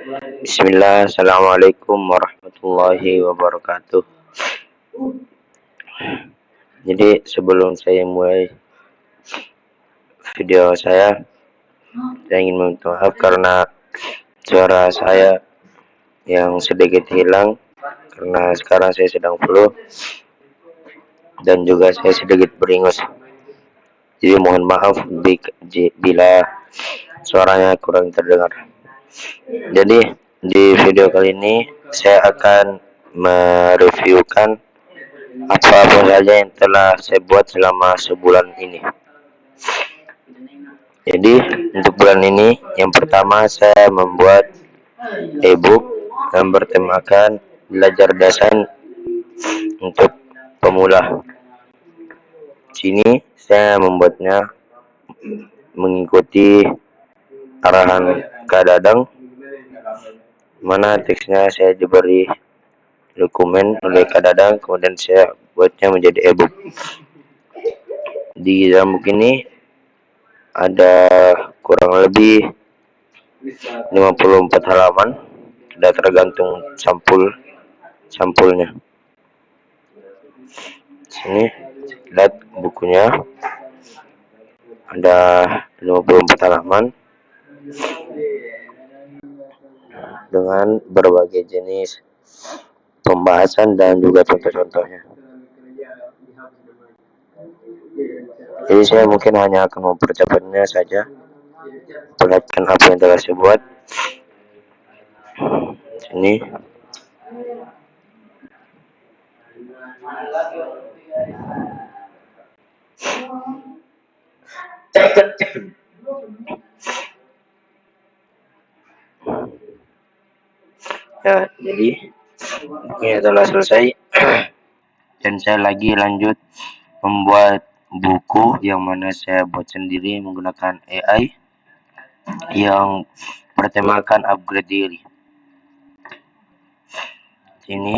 Bismillah, Assalamualaikum warahmatullahi wabarakatuh. Jadi sebelum saya mulai video saya ingin meminta maaf karena suara saya yang sedikit hilang karena sekarang saya sedang flu dan juga saya sedikit beringus. Jadi mohon maaf bila suaranya kurang terdengar. Jadi di video kali ini saya akan mereviewkan apa saja yang telah saya buat selama sebulan ini. Jadi untuk bulan ini yang pertama saya membuat ebook yang bertemakan belajar desain untuk pemula. Sini saya membuatnya mengikuti arahan Kak Dadang, mana teksnya saya diberi dokumen oleh Kak Dadang, kemudian saya buatnya menjadi ebook. Di dalam buku ini ada kurang lebih 54 halaman, sudah tergantung sampulnya. Sini lihat bukunya, ada 54 halaman dengan berbagai jenis pembahasan dan juga contoh-contohnya. Jadi saya mungkin hanya akan mempercepatnya saja. Perhatikan apa yang telah saya buat. Sini. Ya, jadi bukunya telah selesai dan saya lagi lanjut membuat buku yang mana saya buat sendiri menggunakan AI yang bertemakan upgrade diri. Ini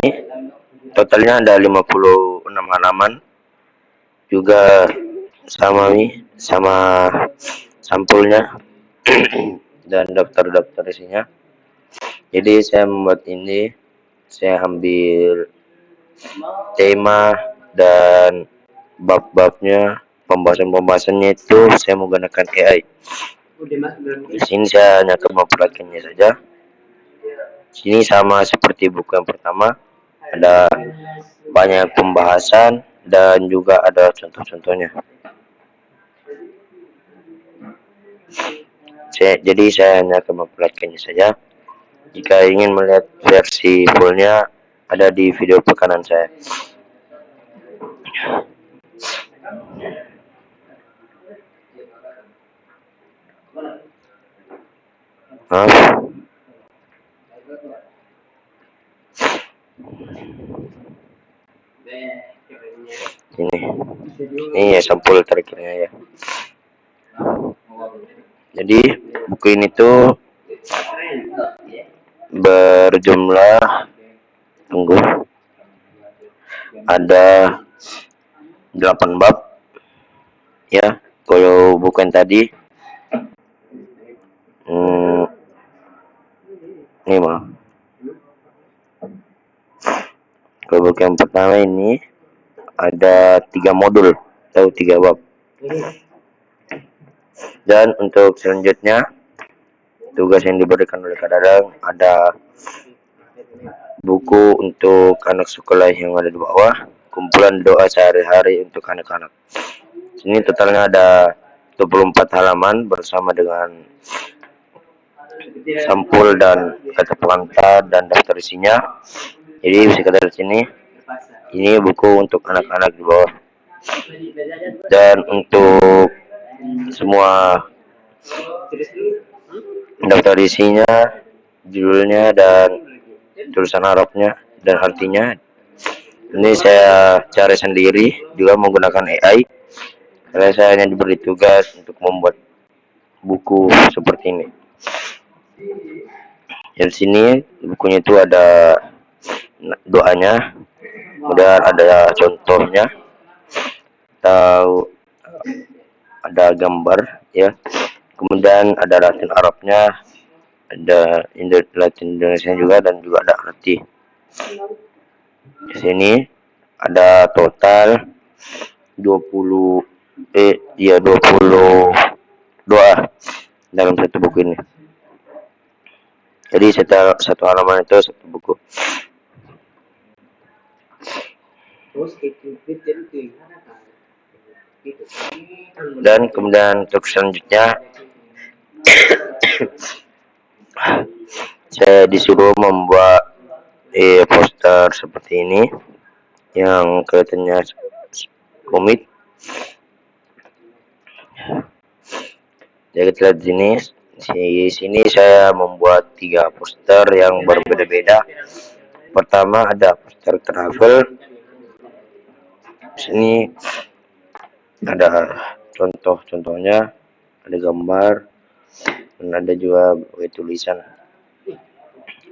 totalnya ada 56 halaman, juga sama sampulnya dan daftar isinya. Jadi saya membuat ini, saya ambil tema dan bab-babnya, pembahasannya itu saya menggunakan AI. Di sini saya hanya akan memperhatikannya saja. Sini sama seperti buku yang pertama, ada banyak pembahasan dan juga ada contoh-contohnya. Jadi saya hanya akan memperlihatkannya saja. Jika ingin melihat versi fullnya, ada di video kanan saya. Ini ya sampul terakhirnya ya. Jadi buku ini tuh berjumlah ada 8 bab ya. Kalau buku yang tadi ini mah. Kalau buku yang pertama ini ada 3 modul atau 3 bab. Dan untuk selanjutnya tugas yang diberikan oleh Kak Dadang ada buku untuk anak sekolah yang ada di bawah, kumpulan doa sehari-hari untuk anak-anak. Sini totalnya ada 24 halaman bersama dengan sampul dan kata pengantar dan daftar isinya. Jadi bisa kita lihat sini, ini buku untuk anak-anak di bawah. Dan untuk semua daftar isinya, judulnya dan tulisan Arabnya dan artinya ini saya cari sendiri juga menggunakan AI karena saya hanya diberi tugas untuk membuat buku seperti ini. Di sini bukunya itu ada doanya, kemudian ada contohnya atau ada gambar ya, kemudian ada Latin Arabnya ada Latin Indonesia juga, dan juga ada arti. Di sini ada total 22 dalam satu buku ini. Jadi satu halaman itu satu buku. Dan kemudian untuk selanjutnya saya disuruh membuat poster seperti ini yang kelihatannya rumit. Jadi kita lihat di sini saya membuat 3 poster yang berbeda-beda. Pertama ada poster travel. Di sini ada contohnya, ada gambar, dan ada juga tulisan.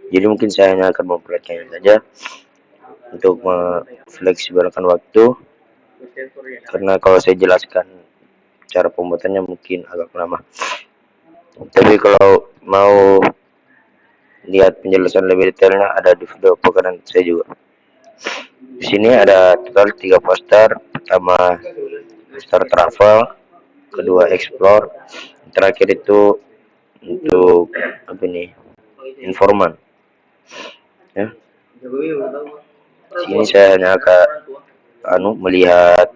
Jadi mungkin saya hanya akan memperlihatkannya saja untuk mefleksibelkan waktu, karena kalau saya jelaskan cara pembuatannya mungkin agak lama. Tapi kalau mau lihat penjelasan lebih detailnya ada di video penggalan saya juga. Di sini ada total 3 poster. Pertama poster travel, kedua explore, terakhir itu untuk informan. Ya. Sini saya hanya akan melihat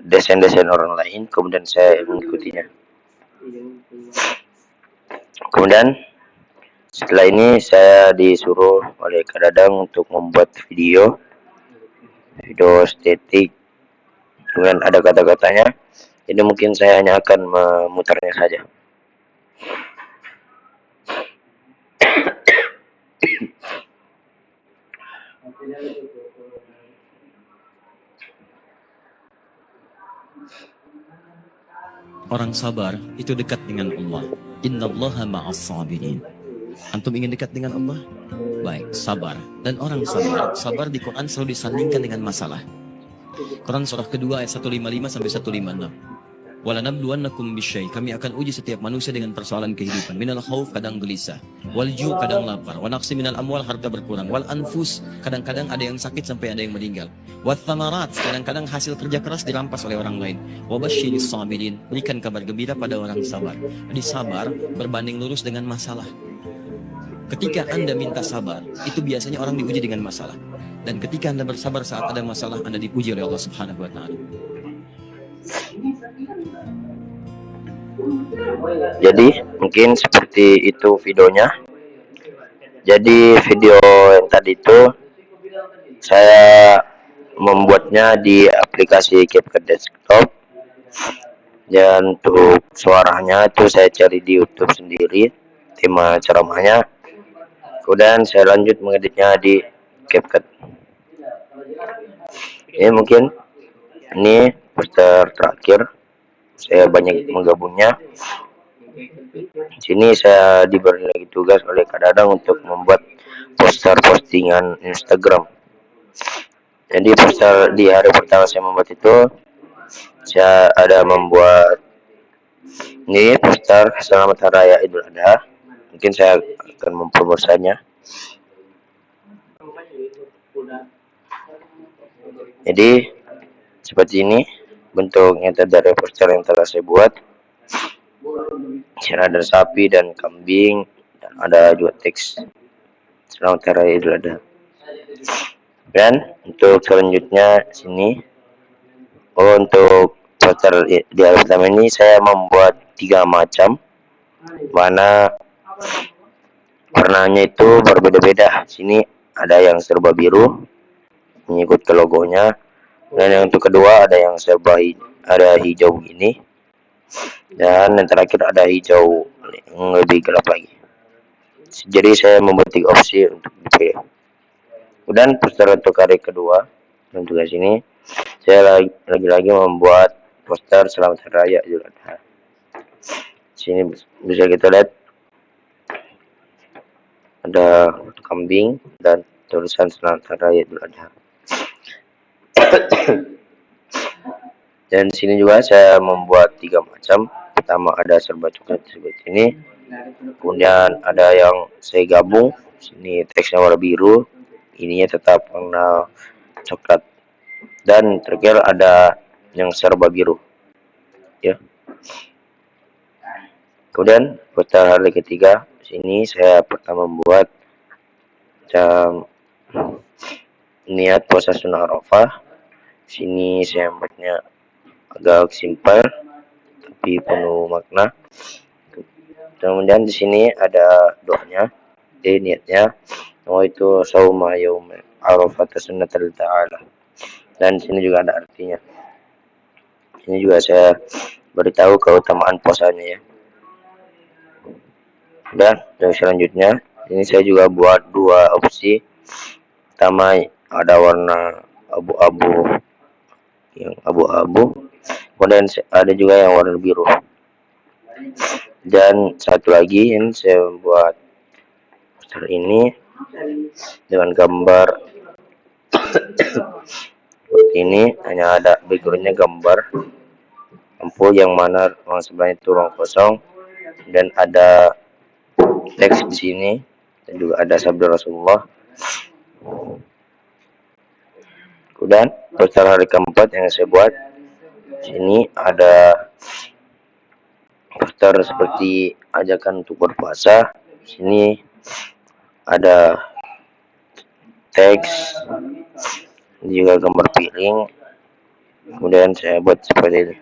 desain-desain orang lain, kemudian saya mengikutinya. Kemudian setelah ini saya disuruh oleh Kak Dadang untuk membuat video estetik, kemudian ada kata-katanya. Jadi mungkin saya hanya akan memutarnya saja. Orang sabar itu dekat dengan Allah. Innallaha ma'as sabirin. Antum ingin dekat dengan Allah? Baik, sabar. Dan orang sabar di Quran selalu disandingkan dengan masalah. Quran surah kedua ayat 155 sampai 156. Walanabluwannakum bisyai, kami akan uji setiap manusia dengan persoalan kehidupan. Minal khauf, kadang gelisah. Wal ju', kadang lapar. Wa naqsi minal amwal, harta berkurang. Wal anfus, kadang-kadang ada yang sakit sampai ada yang meninggal. Wat thamarat, kadang-kadang hasil kerja keras dirampas oleh orang lain. Wa basyiris sabirin, berikan kabar gembira pada orang sabar. Jadi sabar berbanding lurus dengan masalah. Ketika Anda minta sabar, itu biasanya orang diuji dengan masalah. Dan ketika Anda bersabar saat ada masalah, Anda dipuji oleh Allah Subhanahu wa Ta'ala. Jadi mungkin seperti itu videonya. Jadi video yang tadi itu saya membuatnya di aplikasi CapCut Desktop, dan untuk suaranya itu saya cari di YouTube sendiri, tema ceramahnya. Kemudian saya lanjut mengeditnya di CapCut. Ini mungkin ini poster terakhir, saya banyak menggabungnya. Sini saya diberi lagi tugas oleh Kak Dadang untuk membuat poster postingan Instagram. Jadi poster di hari pertama saya membuat itu, saya ada membuat ini poster Selamat Hari Raya Idul Adha. Mungkin saya akan mempromosikannya. Jadi seperti ini bentuknya dari poster yang telah saya buat. Di sini ada sapi dan kambing, dan ada juga teks Selamat Hari Raya Idul Adha. Dan untuk selanjutnya sini, untuk poster di hari pertama ini saya membuat 3 macam, mana warnanya itu berbeda-beda. Sini ada yang serba biru mengikut ke logonya, dan yang untuk kedua ada yang serba ada hijau begini, dan yang terakhir ada hijau yang lebih gelap lagi. Jadi saya membuat 3 opsi untuk dipilih. Kemudian poster untuk hari kedua, dan juga sini saya lagi-lagi membuat poster Selamat Hari Raya Idul Adha. Sini bisa kita lihat ada kambing dan tulisan Selamat Hari Raya Idul Adha. Dan sini juga saya membuat 3 macam pertama ada serba coklat seperti ini, kemudian ada yang saya gabung, sini teksnya warna biru, ininya tetap warna coklat, dan terakhir ada yang serba biru ya. Kemudian pada hari ketiga sini saya pertama membuat niat puasa sunnah Arafah. Sini saya membuatnya agak simpel tapi penuh makna. Kemudian di sini ada doanya, niatnya, itu sauma yaum Arafah sunnatul ta'ala. Dan di sini juga ada artinya. Ini juga saya beritahu keutamaan puasanya ya. Dan yang selanjutnya, ini saya juga buat dua opsi. Pertama ada warna abu-abu, yang abu-abu. Kemudian ada juga yang warna biru. Dan satu lagi ini saya buat poster ini dengan gambar seperti ini, hanya ada backgroundnya gambar lampu yang mana ruang sebelahnya itu ruang kosong, dan ada teks di sini dan juga ada sabda Rasulullah. Kemudian poster hari keempat yang saya buat sini ada poster seperti ajakan untuk berpuasa. Sini ada teks, juga gambar piring. Kemudian saya buat seperti ini.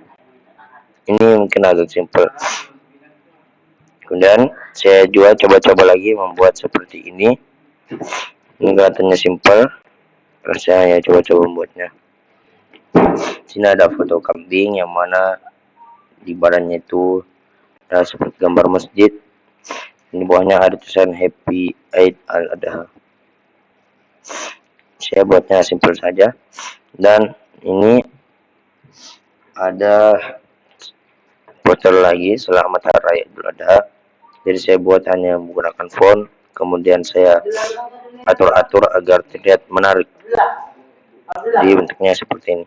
Ini mungkin agak simpel. Kemudian saya juga coba-coba lagi membuat seperti ini. Ini kelihatannya simpel, saya hanya coba-coba membuatnya. Sini ada foto kambing yang mana di badannya itu ada seperti gambar masjid. Ini bawahnya ada tulisan Happy Eid al-Adha. Saya buatnya simpel saja. Dan ini ada poster lagi selamat hari raya Idul Adha. Jadi saya buat hanya menggunakan font, kemudian saya atur-atur agar terlihat menarik. Jadi bentuknya seperti ini.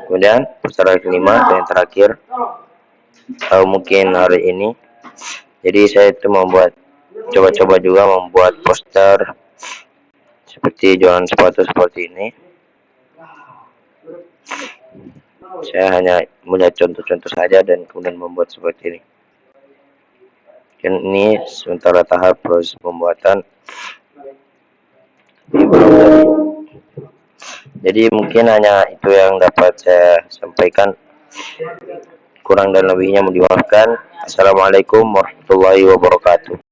Kemudian poster hari kelima dan yang terakhir, mungkin hari ini. Jadi saya itu coba-coba juga membuat poster seperti jualan sepatu seperti ini. Saya hanya melihat contoh-contoh saja dan kemudian membuat seperti ini. Dan ini sementara tahap proses pembuatan. Jadi mungkin hanya itu yang dapat saya sampaikan. Kurang dan lebihnya mohon dimaafkan. Assalamualaikum warahmatullahi wabarakatuh.